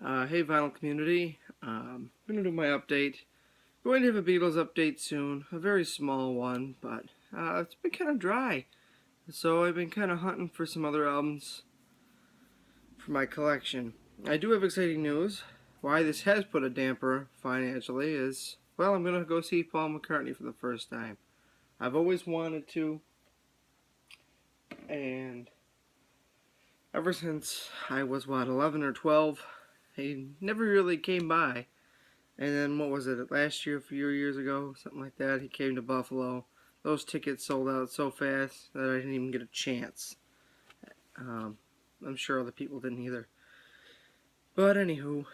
Hey vinyl community, I'm going to do my update. Going to have a Beatles update soon, a very small one, but it's been kind of dry. So I've been kind of hunting for some other albums for my collection. I do have exciting news. Why this has put a damper financially is, well, I'm going to go see Paul McCartney for the first time. I've always wanted to, and ever since I was, 11 or 12, he never really came by. And then what was it, last year, a few years ago, something like that, he came to Buffalo. Those tickets sold out so fast that I didn't even get a chance. I'm sure other people didn't either. But anywho,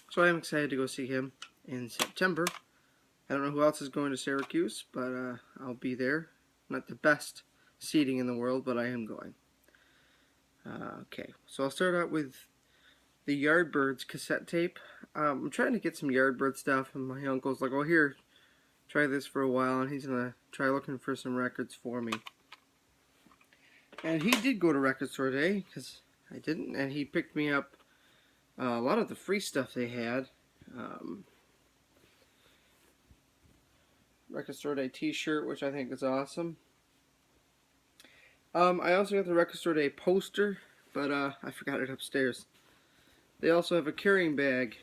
so I'm excited to go see him in September. I don't know who else is going to Syracuse, but I'll be there. Not the best seating in the world, but I am going. Okay, so I'll start out with the Yardbirds cassette tape. I'm trying to get some Yardbird stuff, and my uncle's like, "Oh, here, try this for a while," and he's gonna try looking for some records for me. And he did go to Record Store Day, because I didn't, and he picked me up a lot of the free stuff they had. Record Store Day t-shirt, which I think is awesome. I also got the Record Store Day poster, but I forgot it upstairs. They also have a carrying bag,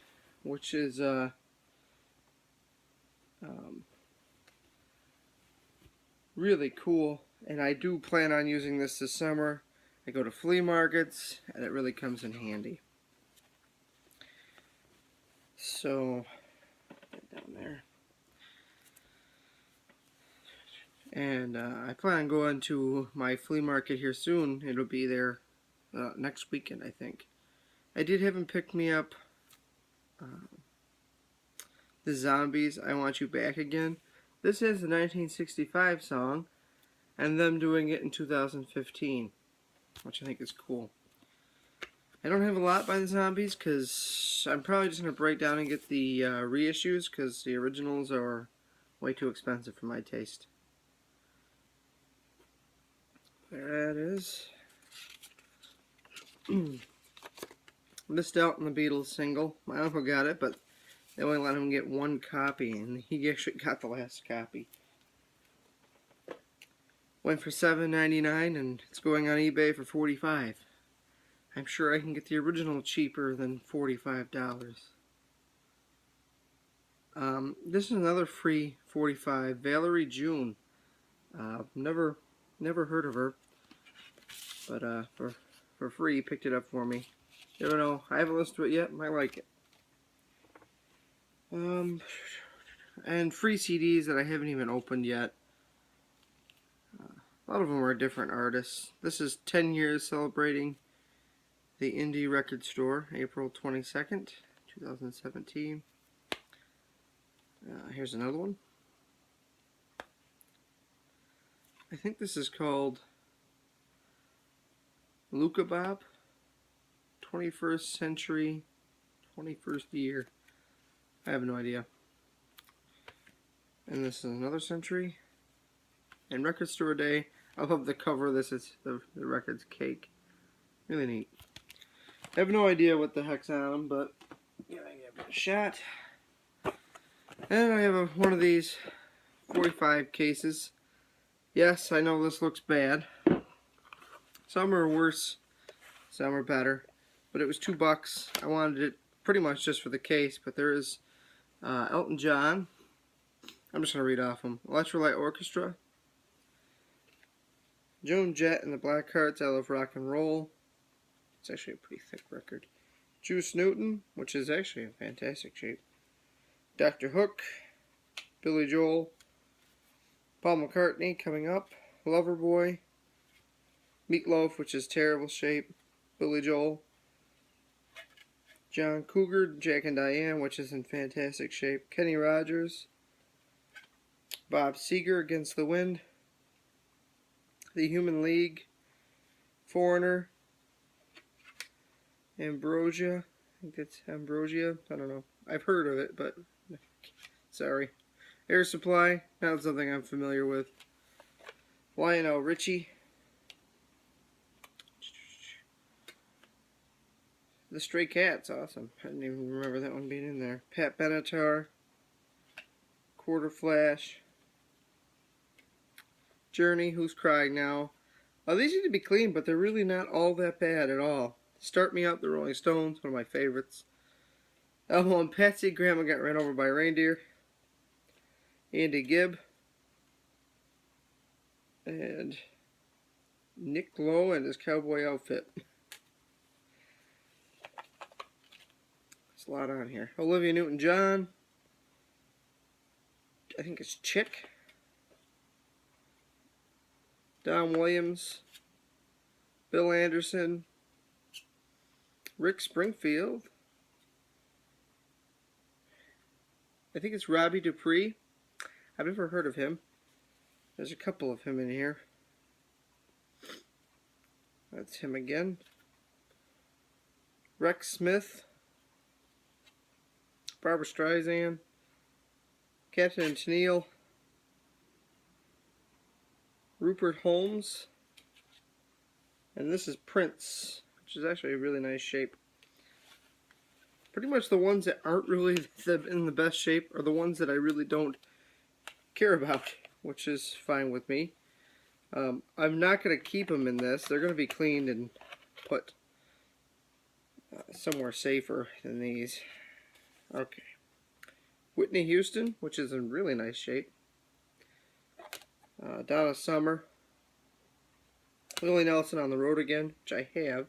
which is really cool, and I do plan on using this summer. I go to flea markets, and it really comes in handy. So, right down there. And I plan on going to my flea market here soon. It'll be there next weekend, I think. I did have him pick me up the Zombies, I Want You Back Again. This is the 1965 song, and them doing it in 2015, which I think is cool. I don't have a lot by the Zombies, because I'm probably just going to break down and get the reissues, because the originals are way too expensive for my taste. There it is. Missed out on the Beatles single. My uncle got it, but they only let him get one copy, and he actually got the last copy. Went for $7.99, and it's going on eBay for $45. I'm sure I can get the original cheaper than $45. This is another free 45. Valerie June. Never heard of her, but for free, picked it up for me. I don't know. I haven't listened to it yet. I like it. And free CDs that I haven't even opened yet. A lot of them are different artists. This is 10 years celebrating the Indie Record Store, April 22nd, 2017. Here's another one. I think this is called Luca Bob, 21st Century, 21st Year. I have no idea. And this is another century. And Record Store Day. I love the cover. This is the record's cake. Really neat. I have no idea what the heck's on them, but yeah, I give it a shot. And I have one of these 45 cases. Yes, I know this looks bad. Some are worse, some are better. But it was $2. I wanted it pretty much just for the case, but there is Elton John. I'm just going to read off them. Electrolyte Orchestra. Joan Jett and the Blackhearts, I Love Rock and Roll. It's actually a pretty thick record. Juice Newton, which is actually in fantastic shape. Dr. Hook. Billy Joel. Paul McCartney coming up. Loverboy. Meatloaf, which is terrible shape. Billy Joel. John Cougar, Jack and Diane, which is in fantastic shape. Kenny Rogers. Bob Seger, Against the Wind. The Human League. Foreigner. Ambrosia. I think that's Ambrosia. I don't know. I've heard of it, but sorry. Air Supply. Not something I'm familiar with. Lionel Richie. The Stray Cats, awesome. I didn't even remember that one being in there. Pat Benatar, Quarter Flash, Journey, Who's Crying Now. These need to be clean, but they're really not all that bad at all. Start Me Up, The Rolling Stones, one of my favorites. Elmo and Patsy, Grandma Got Ran Over by a Reindeer. Andy Gibb. And Nick Lowe and his cowboy outfit. There's a lot on here. Olivia Newton-John. I think it's Chick. Don Williams. Bill Anderson. Rick Springfield. I think it's Robbie Dupree. I've never heard of him. There's a couple of him in here. That's him again. Rex Smith. Barbra Streisand. Captain Tennille. Rupert Holmes. And this is Prince, which is actually a really nice shape. Pretty much the ones that aren't really in the best shape are the ones that I really don't care about, which is fine with me. I'm not going to keep them in this. They're going to be cleaned and put somewhere safer than these. Okay. Whitney Houston, which is in really nice shape. Donna Summer. Willie Nelson, On the Road Again, which I have.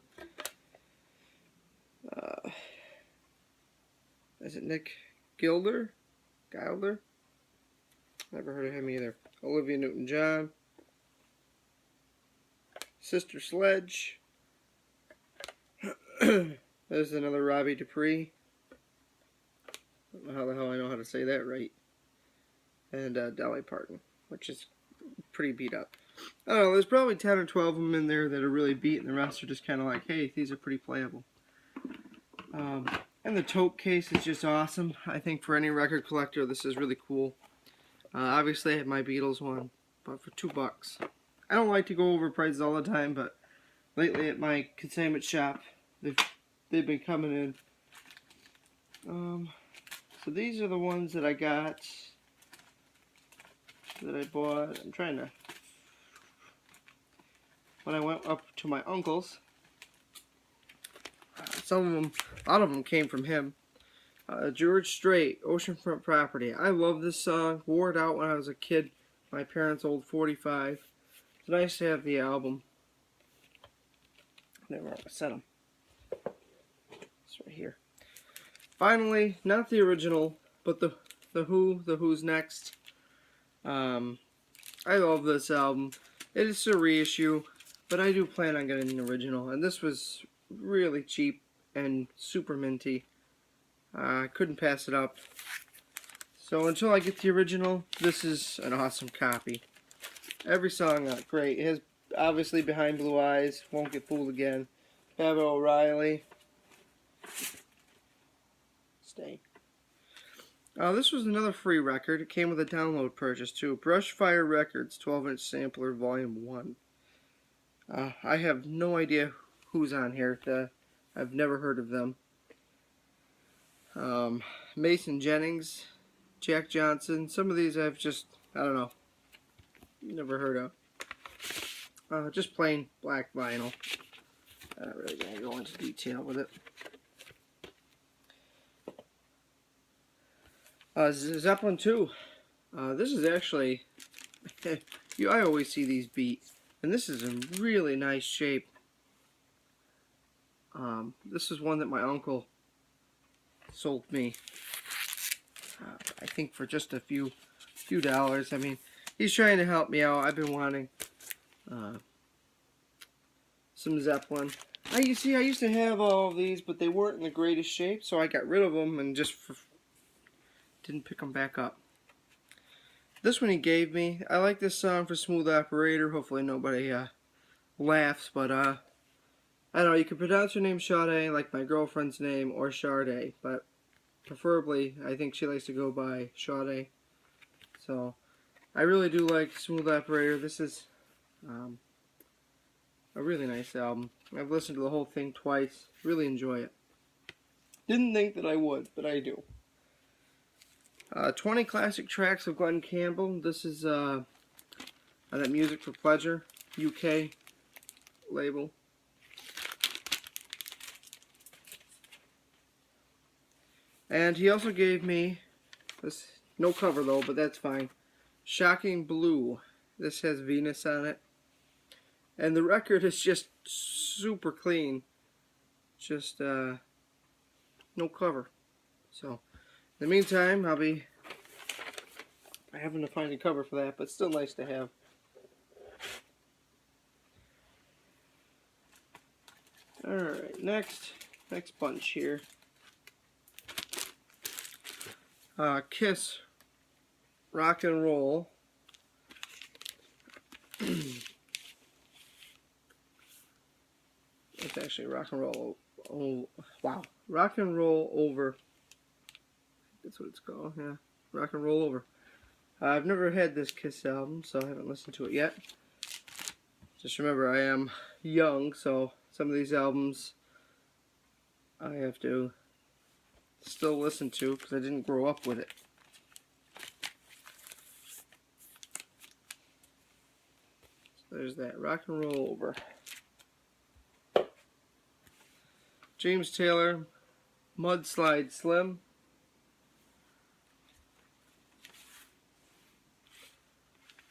Is it Nick Gilder? Never heard of him either. Olivia Newton-John. Sister Sledge. There's another Robbie Dupree. I don't know how the hell I know how to say that right. And Dolly Parton, which is pretty beat up. I don't know, there's probably 10 or 12 of them in there that are really beat, and the rest are just kind of like, hey, these are pretty playable. And the tote case is just awesome. I think for any record collector, this is really cool. Obviously, I have my Beatles one, but for $2. I don't like to go over prices all the time, but lately at my consignment shop, they've been coming in. So these are the ones that I got, that I bought. I'm trying to, when I went up to my uncle's, some of them, a lot of them came from him. George Strait, Oceanfront Property. I love this song. Wore it out when I was a kid. My parents' old 45. It's nice to have the album. Never set them. It's right here. Finally, not the original, but the Who's Next. I love this album. It is a reissue, but I do plan on getting an original. And this was really cheap and super minty. I couldn't pass it up. So until I get the original, this is an awesome copy. Every song great. It has obviously Behind Blue Eyes, Won't Get Fooled Again, Baba O'Reilly. Stay. This was another free record. It came with a download purchase too. Brushfire Records, 12-inch sampler, Volume 1. I have no idea who's on here. I've never heard of them. Mason Jennings, Jack Johnson. Some of these I've just, I don't know, never heard of. Just plain black vinyl. I'm not really going to go into detail with it. Zeppelin 2. This is actually, I always see these beat, and this is in really nice shape. This is one that my uncle sold me, I think for just a few dollars. I mean, he's trying to help me out. I've been wanting some Zeppelin. I used to have all of these, but they weren't in the greatest shape, so I got rid of them and just didn't pick them back up. This one he gave me. I like this song for Smooth Operator. Hopefully nobody laughs, but I don't know, you can pronounce her name Sade like my girlfriend's name, or Sade, but preferably I think she likes to go by Sade. So I really do like Smooth Operator. This is a really nice album. I've listened to the whole thing twice. Really enjoy it. Didn't think that I would, but I do. 20 classic tracks of Glen Campbell. This is that Music for Pleasure UK label. And he also gave me this, no cover though, but that's fine. Shocking Blue. This has Venus on it. And the record is just super clean. Just no cover. So, in the meantime, I'll be having to find a cover for that, but still nice to have. Alright, next bunch here. Kiss Rock and Roll. It's actually Rock and Roll. Oh, wow. Rock and Roll Over. That's what it's called, yeah. Rock and Roll Over. I've never had this Kiss album, so I haven't listened to it yet. Just remember, I am young, so some of these albums I have to still listen to because I didn't grow up with it. So there's that. Rock and Roll Over. James Taylor, Mudslide Slim.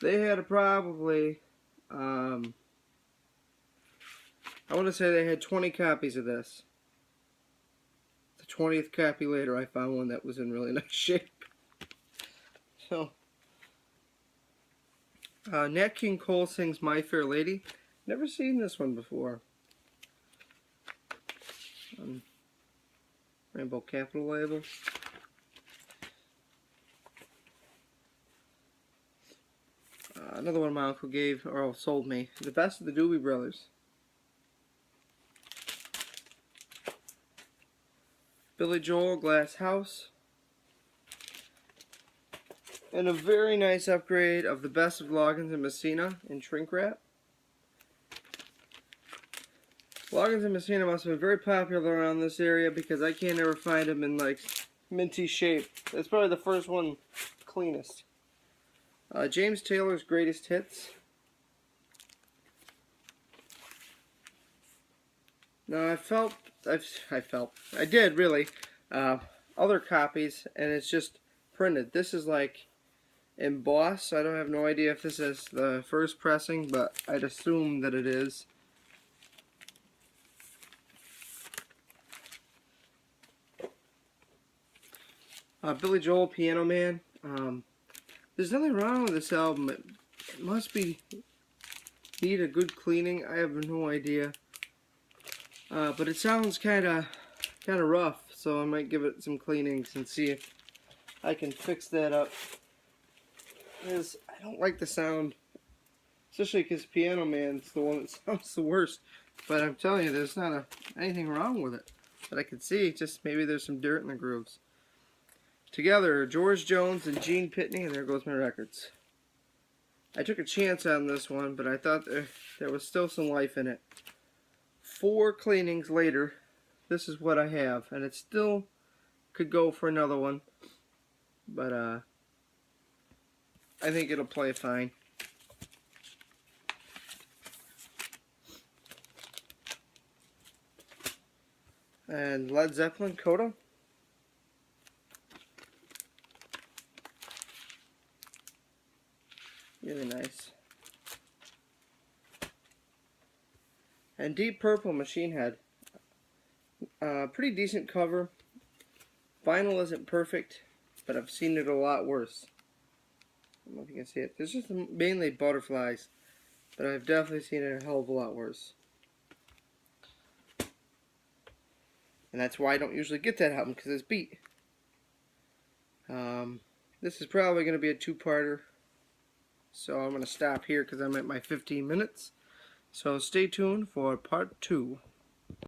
They had probably, I want to say they had 20 copies of this. The 20th copy later, I found one that was in really nice shape. So, Nat King Cole sings My Fair Lady. Never seen this one before. Rainbow Capital label. Another one my uncle gave, or sold me. The Best of the Doobie Brothers. Billy Joel, Glass House. And a very nice upgrade of The Best of Loggins and Messina in shrink wrap. Loggins and Messina must have been very popular around this area because I can't ever find them in like minty shape. That's probably the first one, cleanest. James Taylor's Greatest Hits. Now I did really, other copies, and it's just printed. This is like embossed. I don't have no idea if this is the first pressing, but I'd assume that it is. Billy Joel, Piano Man. There's nothing wrong with this album. It must need a good cleaning. I have no idea. But it sounds kind of rough, so I might give it some cleanings and see if I can fix that up. Because I don't like the sound, especially because Piano Man's the one that sounds the worst. But I'm telling you, there's not anything wrong with it that I can see. Just maybe there's some dirt in the grooves. Together, George Jones and Gene Pitney, and there goes my records. I took a chance on this one, but I thought there was still some life in it. 4 cleanings later, this is what I have, and it still could go for another one, but I think it'll play fine. And Led Zeppelin, Coda. Really nice. And Deep Purple, Machine Head. Pretty decent cover. Vinyl isn't perfect, but I've seen it a lot worse. I don't know if you can see it. There's just mainly butterflies, but I've definitely seen it a hell of a lot worse. And that's why I don't usually get that album, because it's beat. This is probably going to be a 2-parter. So I'm going to stop here because I'm at my 15 minutes. So stay tuned for part 2.